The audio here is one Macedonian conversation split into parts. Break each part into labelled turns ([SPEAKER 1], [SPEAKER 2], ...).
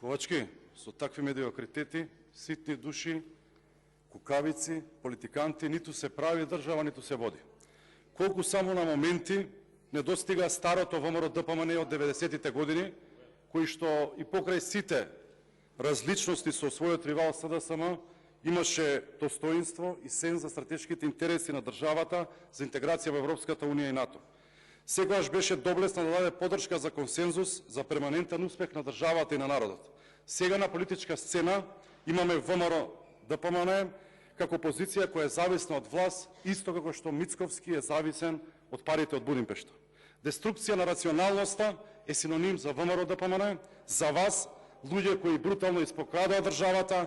[SPEAKER 1] Ковачки, со такви медиокритети, ситни души, кукавици, политиканти, ниту се прави држава, ниту се води. Колку само на моменти не достига старото ВМРО ДПМН од 90-тите години, кои што и покрај сите различности со својот ривал СДСМ имаше достоинство и сен за стратешките интереси на државата за интеграција во Европската унија и НАТО. Секогаш беше доблесна да даде поддршка за консензус за перманентен успех на државата и на народот. Сега на политичка сцена имаме ВМРО ДПМН како позиција која е зависна од власт, исто како што Мицковски е зависен од парите од Будимпешта. Деструкција на рационалноста е синоним за ВМРО ДПМН, за вас, луѓе кои брутално испокрадаа државата,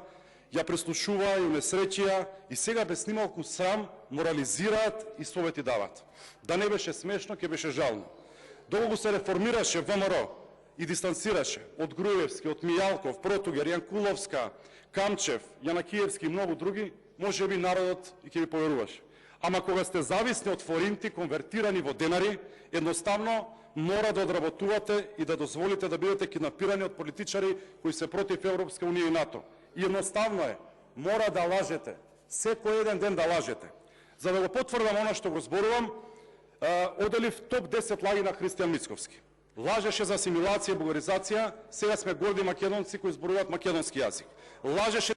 [SPEAKER 1] ја преслушуваа и унесреќија и сега без нималку срам морализираат и совети дават. Да не беше смешно, ќе беше жално. Долго се реформираше ВМРО и дистанцираше од Груевски, од Мијалков, Протугер, Јанкуловска, Камчев, Јанакиевски и многу други, може би народот и ќе ви поверуваше. Ама кога сте зависни од форинти конвертирани во денари, едноставно мора да одработувате и да дозволите да бидете киднапирани од политичари кои се против Европска унија и НАТО. И едноставно е, мора да лажете, секој еден ден да лажете. За да го потврдам она што го зборувам, оделив топ 10 лаги на Христијан Мицковски. Лажеше за асимилација и бугаризација, сега сме горди македонци кои зборуваат македонски јазик. Лажеше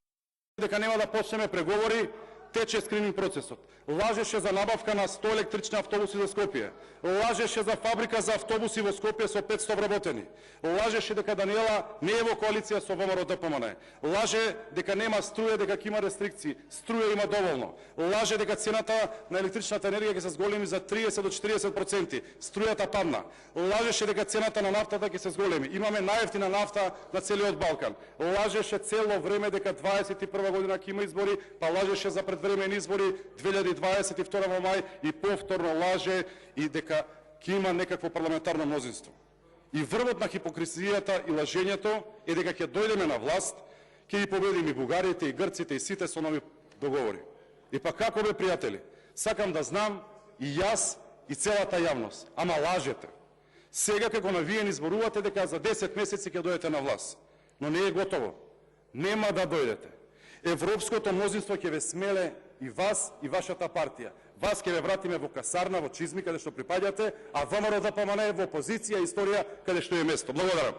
[SPEAKER 1] дека нема да почнеме преговори, тече скрининг процесот. Лажеше за набавка на 100 електрични автобуси за Скопје. Лажеше за фабрика за автобуси во Скопје со 500 вработени. Лажеше дека Даниела не е во коалиција со ВМРО ДПМН. Лаже дека нема струја, дека ќе има рестрикции. Струја има доволно. Лаже дека цената на електричната енергија ќе се зголеми за 30 до 40%. Струјата падна. Лажеше дека цената на нафтата ќе се зголеми. Имаме најевтина нафта на целиот Балкан. Лажеше цело време дека 21 година ќе има избори, па лажеше за предвремени избори 2022 во мај и повторно лаже и дека ќе има некакво парламентарно мнозинство. И врвот на хипокризијата и лажењето е дека ќе дојдеме на власт, ќе ги победиме и бугарите, и грците, и сите со нови договори. И па како бе, пријатели, сакам да знам и јас, и целата јавност, ама лажете. Сега како навиени зборувате дека за 10 месеци ќе дојдете на власт, но не е готово. Нема да дојдете. Европското мнозинство ќе ве смеле и вас и вашата партија. Вас ќе ве вратиме во касарна, во чизми каде што припаѓате, а ВМРО ДПМН е во опозиција и историја каде што е место. Благодарам.